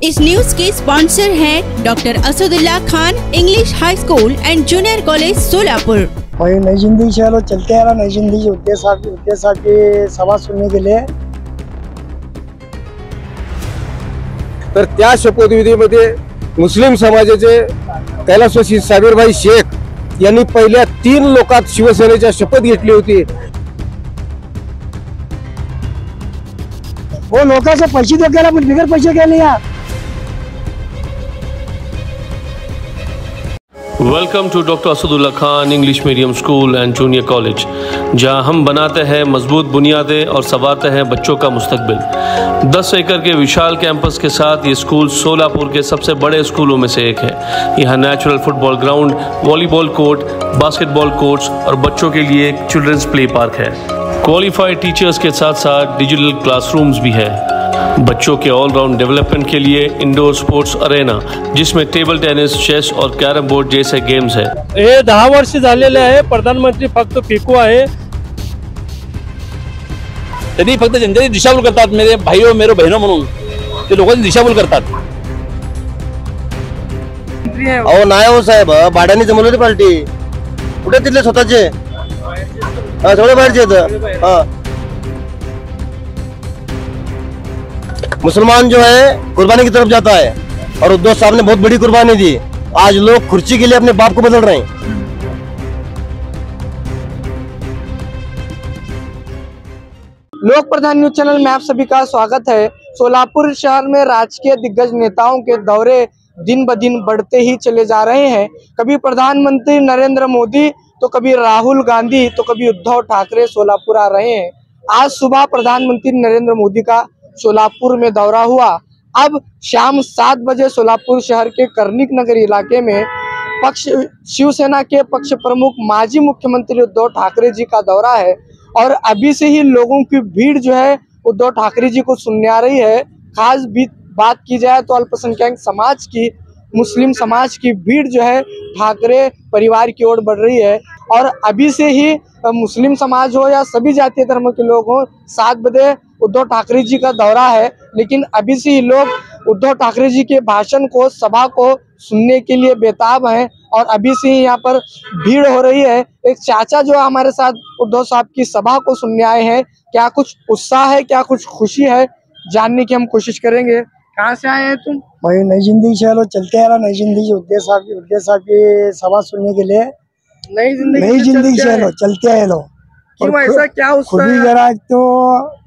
इस news के sponsor हैं doctor Asadullah Khan English high school and junior college Solapur. वही नई जिंदगी चलो चलते आ रहा नई जिंदगी उद्देश्य साहब की सभा सुनने के लिए। तर त्या शपथविधीमध्ये मुस्लिम समाजाचे कैलासवासी साबिरभाई शेख यांनी पहिल्या 3 लोकात शिवसेनेच्या शपथ घेतली होती। वो लोकांचे पैसे दे गेला पण बिगर पैसे गेले या। Welcome to doctor Asadullah Khan English medium school and junior college, जहां हम बनाते हैं मजबूत बुनियादें और संवारते हैं बच्चों का मुस्तकबिल। 10 एकड़ के विशाल कैंपस के साथ ये स्कूल सोलापुर के सबसे बड़े स्कूलों में से एक है। यहाँ natural football ground, volleyball court, basketball courts और बच्चों के लिए एक चिल्ड्रंस प्ले पार्क है। क्वालिफाइड टीचर्स के साथ साथ डिजिटल क्लासरूम्स भी है। बच्चों के ऑलराउंड डेवलपमेंट के लिए इंडोर स्पोर्ट्स अरेना, जिसमें टेबल टेनिस, चेस और कैरम बोर्ड जैसे गेम्स है। हे 10 वर्ष झालेले आहे। प्रधानमंत्री फक्त फेकू आहे। त्यांनी फक्त जनतेची दिशाभूल करतात। मेरे भाईओ मेरो बहिणो म्हणून ते लोकांची दिशाभूल करतात। अहो नाही हो साहेब, भाड्याने जमवली होती पार्टी। कुठे तिथले स्वतःचे सगळे बाहेरचे आहेत। मुसलमान जो है कुर्बानी की तरफ जाता है और उद्धव साहब ने बहुत बड़ी कुर्बानी दी। आज लोग कुर्सी के लिए अपने बाप को बदल रहे हैं। लोक प्रधान न्यूज चैनल में आप सभी का स्वागत है। सोलापुर शहर में राजकीय दिग्गज नेताओं के दौरे दिन ब दिन बढ़ते ही चले जा रहे हैं। कभी प्रधानमंत्री नरेंद्र मोदी तो कभी राहुल गांधी तो कभी उद्धव ठाकरे सोलापुर आ रहे हैं। आज सुबह प्रधानमंत्री नरेंद्र मोदी का सोलापुर में दौरा हुआ। अब शाम 7 बजे सोलापुर शहर के कर्णिक नगर इलाके में शिवसेना के पक्ष प्रमुख माजी मुख्यमंत्री उद्धव ठाकरे जी का दौरा है और अभी से ही लोगों की भीड़ जो है उद्धव ठाकरे जी को सुनने आ रही है। खास बात की जाए तो अल्पसंख्यक समाज की, मुस्लिम समाज की भीड़ जो है ठाकरे परिवार की ओर बढ़ रही है और अभी से ही मुस्लिम समाज हो या सभी जातीय धर्म के लोग हो, 7 बजे उद्धव ठाकरे जी का दौरा है, लेकिन अभी से ही लोग उद्धव ठाकरे जी के भाषण को, सभा को सुनने के लिए बेताब हैं और अभी से ही यहाँ पर भीड़ हो रही है। एक चाचा जो हमारे साथ उद्धव साहब की सभा को सुनने आए हैं, क्या कुछ उत्साह है, क्या कुछ खुशी है, जानने की हम कोशिश करेंगे। कहाँ से आए हैं तुम? भाई नई जिंदगी चलो चलते आ रहा नई जिंदगी उद्धव साहब की सभा सुनने के लिए। नई जिंदगी चलो चलते आए लोग। क्यों ऐसा क्या खुद ही जरा तो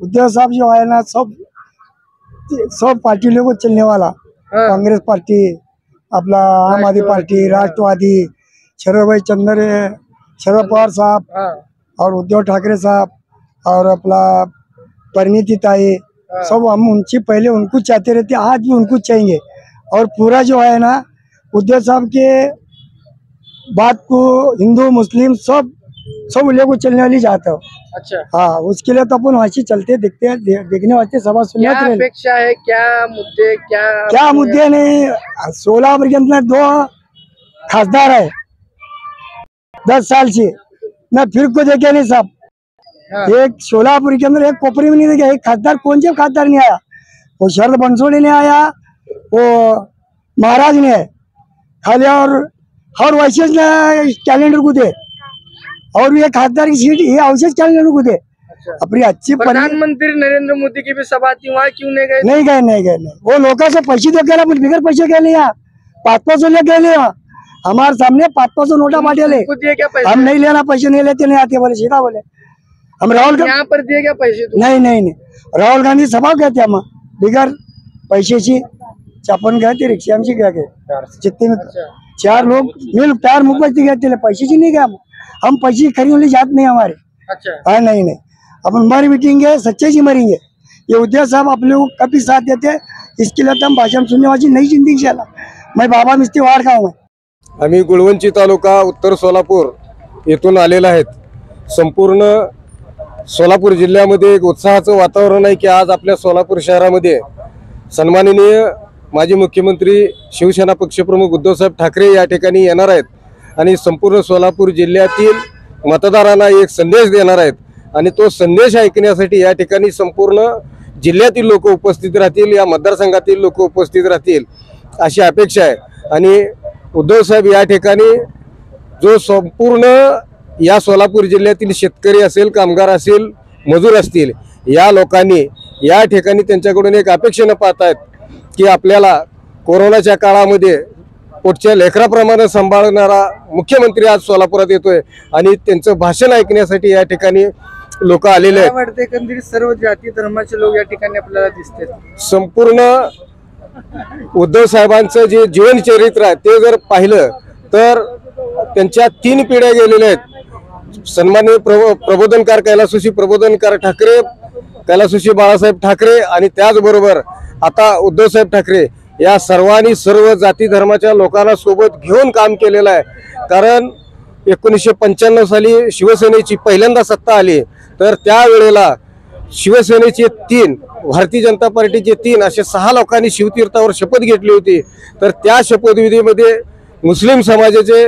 उद्धव साहब जो है ना सब पार्टी लोगों को चलने वाला। कांग्रेस पार्टी, अपना आम आदमी पार्टी, राष्ट्रवादी, शरद पवार साहब और उद्धव ठाकरे साहब और अपना परिणीति ताई, सब हम उनकी पहले उनको चाहते रहते, आज भी उनको चाहिए। और पूरा जो है ना उद्धव साहब के बात को हिंदू मुस्लिम सब लोगों चलने वाली जाता हो। अच्छा, हाँ, उसके लिए तो अपन वैसे चलते देखते हैं, देखने वास्ते सभा सुनने। क्या अपेक्षा है, क्या मुद्दे, क्या मुद्दे नहीं। सोलापुर के अंदर 2 खासदार है 10 साल से, मैं फिर को देखे नहीं साहब। एक सोलापुर के अंदर एक कोपरी में नहीं देखे, एक खासदार कौन से खासदार नहीं आया। वो शरद बंसोड़े ने आया, वो महाराज ने खाली और वैसे कैलेंडर को दे और ये खासदार की सीट ये अवशेष कैलेंडर को दे। अपनी अच्छी प्रधानमंत्री नरेंद्र मोदी की भी सभा थी, वहाँ क्यों नहीं गए? नहीं गए। वो लोगों से पैसे दे गया, बिगर पैसे गए लिया 500 ले गए लिया। हमारे सामने 500 नोटा बांटे ले। हम नहीं लेना, पैसे नहीं लेते, नहीं आते बोले, सीधा बोले। हम राहुल यहाँ पर दिए क्या पैसे? नहीं राहुल गांधी सभा गए थे हम बिगर पैसे से चापन गए थे, रिक्शा में गए थे। जितने में 4 लोग मिल टायर मुख बचते गए थे, पैसे से नहीं गए हम पैसे खरीदने जात नहीं हमारे। अच्छा, हाँ नहीं अपन मर मिटेंगे, सच्चे से मरेंगे। ये उद्धव साहब आप लोगों को कभी साथ देते, इसके लिए हम भाषण सुनने वाली नई जिंदगी चला। मैं बाबा मिस्त्री वार्ड का हूँ। आम्ही गुळवंची तालुका उत्तर सोलापूर येथून आलेला आहेत। संपूर्ण सोलापूर जिल्ह्यामध्ये एक उत्साहाचं वातावरण आहे की आज आपल्या सोलापूर शहरामध्ये सन्माननीय माजी मुख्यमंत्री शिवसेना पक्षप्रमुख उद्धव साहेब ठाकरे या ठिकाणी येणार आहेत आणि संपूर्ण सोलापूर जिल्ह्यातील मतदारांना एक संदेश देणार आहेत आणि तो संदेश ऐकण्यासाठी या ठिकाणी संपूर्ण जिल्ह्यातील लोक उपस्थित राहतील, या मतदारसंघातील लोक उपस्थित राहतील अशी अपेक्षा आहे। आणि उद्धव साहेब या ठिकाणी जो संपूर्ण या सोलापूर जिल्ह्यातील शेतकरी असेल, कामगार असेल, मजूर असतील, या लोकांनी या ठिकाणी त्यांच्याकडून एक अपेक्षेनं पाहतायत की आपल्याला कोरोनाच्या काळामध्ये पोटच्या लेकराप्रमाणे सांभाळणारा मुख्यमंत्री आज सोलापुरात येतोय आणि त्यांचं भाषण ऐकण्यासाठी या ठिकाणी लोक आलेले आहेत। वाटते एकंदरीत सर्व जाती धर्माचे लोक या ठिकाणी आपल्याला दिसतात। संपूर्ण उद्धव साहेबांचं जे जीवनचरित्र आहे ते जर पाहिलं तर त्यांच्या 3 पिढ्या गेलेल्या आहेत। सन्माननीय प्रबोधनकार कैलासोशी प्रबोधनकार ठाकरे, कैलासोशी बाळासाहेब ठाकरे आणि त्याचबरोबर आता उद्धव साहेब ठाकरे, या सर्वांनी सर्व जाती धर्माच्या लोकांना सोबत घेऊन काम केलेलं आहे। कारण 1995 साली शिवसेनेची पहिल्यांदा सत्ता आली तर त्यावेळेला शिवसेनेचे 3, भारतीय जनता पार्टीचे 3 असे 6 लोकांनी शिवतीर्थावर शपथ घेतली होती। तर त्या शपथविधीमध्ये मुस्लिम समाजाचे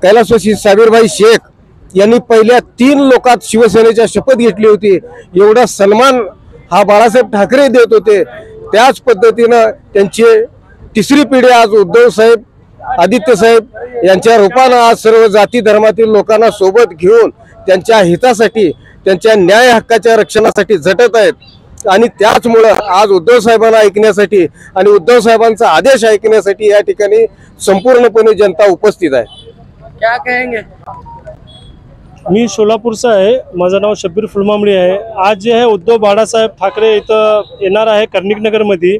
कैलासवासी साबिरभाई शेख यांनी पहिल्या 3 लोकात शिवसेनेच्या शपथ घेतली होती। एवढा सन्मान हा बाळासाहेब ठाकरे देत होते। त्याच पद्धतीनं त्यांची 3री पिढी आज उद्धव साहेब, आदित्य साहेब यांच्या रूपानं आज सर्व जाती धर्मातील लोकांना सोबत घेऊन त्यांच्या हितासाठी, त्यांच्या न्याय हक्काच्या रक्षणासाठी झटत आहेत। आणि त्याचमुळं आज उद्धव साहेबांना ऐकण्यासाठी आणि उद्धव साहेबांचा आदेश ऐकण्यासाठी या ठिकाणी संपूर्णपणे जनता उपस्थित आहे। क्या कहेंगे? मी सोलापूरचा आहे, माझं नाव शब्बीर फुलमांबळी आहे। आज जे आहे उद्धव बाळासाहेब ठाकरे इथं येणार आहे कर्णिक नगरमध्ये।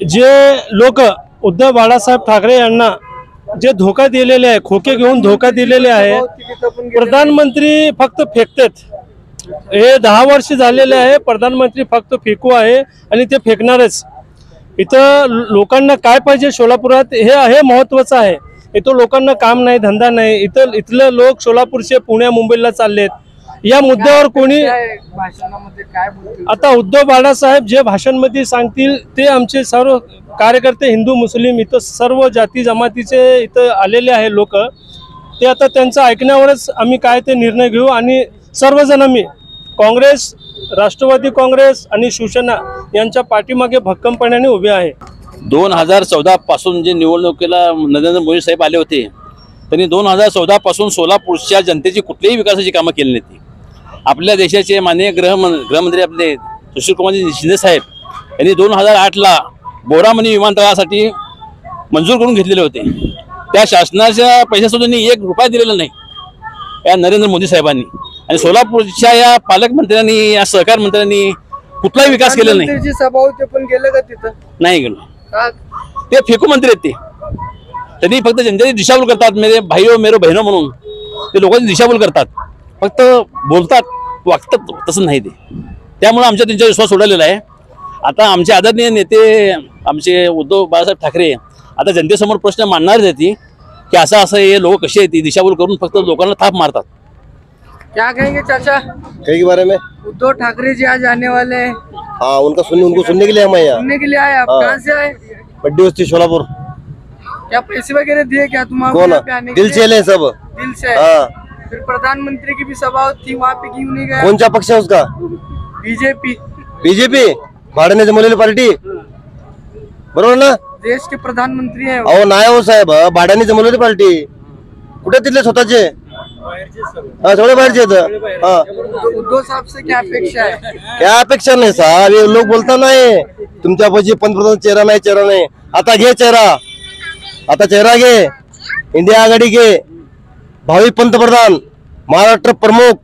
जे लोक उद्धव बाळासाहेब ठाकरे यांना जे धोका दिलेले आहे, खोके घेऊन धोका दिलेले आहे, प्रधानमंत्री फक्त फेकतात। हे 10 वर्ष झालेले आहे, प्रधानमंत्री फक्त फेकू आहे आणि ते फेकणारच। इथं लोकांना काय पाहिजे सोलापुरात हे महत्त्वाचं आहे। इथं लोकांना काम नाही, धंदा नाही। इथले लोक सोलापूरचे पुण्या मुंबईला चाललेत। या मुद्द्यावर कोणी भाषणामध्ये काय बोलतील? आता उद्धव बाळासाहेब जे भाषणमध्ये सांगतील ते आमचे सर्व कार्यकर्ते, हिंदू मुस्लिम इथं सर्व जाती जमातीचे इथं आलेले आहे लोक, ते आता त्यांचं ऐकण्यावरच आम्ही काय ते निर्णय घेऊ। आणि सर्वजण आम्ही काँग्रेस, राष्ट्रवादी काँग्रेस आणि शिवसेना यांच्या पाठीमागे भक्कमपणाने उभे आहे। 2014 पासून जे निवडणुकीला नरेंद्र मोदी साहेब आले होते, त्यांनी 2014 पासून सोलापूरच्या जनतेची कुठलीही विकासाची कामं केली नाहीत। आपल्या देशाचे माननीय गृहमंत्री आपले सुशीलकुमारजी शिंदे साहेब यांनी 2008ला बोरामणी विमानतळासाठी मंजूर करून घेतलेले होते। त्या शासनाच्या पैशासुद्धा त्यांनी 1 रुपया दिलेला नाही या नरेंद्र मोदी साहेबांनी। आणि सोलापूरच्या या पालकमंत्र्यांनी, या सहकार मंत्र्यांनी कुठलाही विकास केलेला नाही। सभा होते पण गेले का तिथं? नाही गेलो। ते फेकू मंत्री आहेत। त्यांनी फक्त जनतेची दिशाभूल करतात। मेरे भाईओ मेरे बहिणो म्हणून ते लोकांची दिशाभूल करतात, फक्त बोलतात, वागतात, तसं नाही ते। त्यामुळे आमच्या त्यांचा विश्वास उडालेला आहे। आता आमचे आदरणीय नेते आमचे उद्धव बाळासाहेब ठाकरे आता जनतेसमोर प्रश्न मांडणारच आहेत की असं हे लोक कसे आहेत, दिशाभूल करून फक्त लोकांना थाप मारतात। क्या कहेंगे चाचा कई बारे में? उद्धव ठाकरे जी आज आने वाले हैं। हाँ, उनको सुनने के लिए हम यहाँ सुनने के लिए आए। आप कहाँ से आए? बड्डी बस्ती सोलापुर। क्या पैसे वगैरह दिए क्या तुम्हारे कौन? यहाँ पे आने के दिल से ले सब। दिल से? हाँ। फिर प्रधानमंत्री की भी सभा थी, वहाँ पे क्यों नहीं गए? कौन सा पक्ष है उसका? बीजेपी। बीजेपी भाड्याने जमवलेली पार्टी, बरोबर ना? देश के प्रधानमंत्री है। अहो नाही हो साहेब, भाड्याने जमवलेली पार्टी कुठे तिथले स्वतःचे? हाँ, सगळे बाहेरचे आहेत। हाँ, उद्धव साहब से क्या अपेक्षा है? क्या अपेक्षा नाही साहेब, हे लोक बोलता नाही तुमच्यापाशी पंतप्रधान चेहरा नाही। आता घे चेहरा, आता चेहरा घे, इंडिया आघाडी घे, भावी पंतप्रधान, महाराष्ट्र प्रमुख,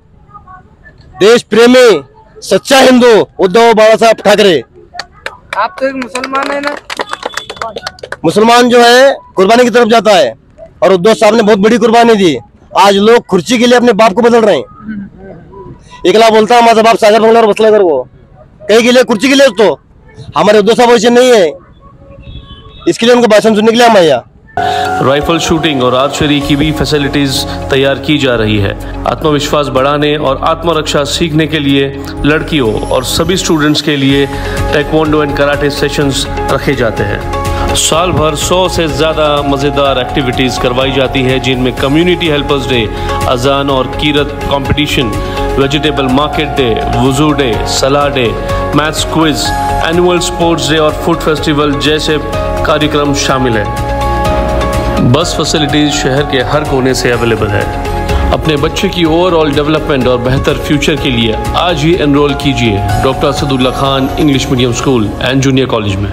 देश प्रेमी, सच्चा हिंदू उद्धव बाळासाहेब ठाकरे। आप तो एक मुसलमान है ना? मुसलमान जो है कुर्बानी की तरफ जाता है और उद्धव साहब ने बहुत बड़ी कुर्बानी दी। आज लोग खुर्ची के लिए अपने बाप को बदल रहे हैं। एकला बोलता माझा बाप सागर बंगल्यावर बसला कर, वो कहीं के लिए कुर्सी के लिए तो हमारे उद्धव साहब वैसे नहीं है, इसके लिए उनको भाषण सुनने के लिए हम आया। राइफल शूटिंग और आर्चरी की भी फैसिलिटीज तैयार की जा रही है। आत्मविश्वास बढ़ाने और आत्मरक्षा सीखने के लिए लड़कियों और सभी स्टूडेंट्स के लिए ताइक्वांडो एंड कराटे सेशंस रखे जाते हैं। साल भर 100 से ज़्यादा मज़ेदार एक्टिविटीज़ करवाई जाती है, जिनमें कम्युनिटी हेल्पर्स डे, अजान और कीरत कंपटीशन, वेजिटेबल मार्केट डे, वुजू डे, सलाह day, maths quiz, annual sports day और फूड फेस्टिवल जैसे कार्यक्रम शामिल हैं। बस फैसिलिटीज शहर के हर कोने से अवेलेबल है। अपने बच्चे की ओवरऑल डेवलपमेंट और बेहतर फ्यूचर के लिए आज ही एनरोल कीजिए doctor Asadullah Khan English medium school and junior college में।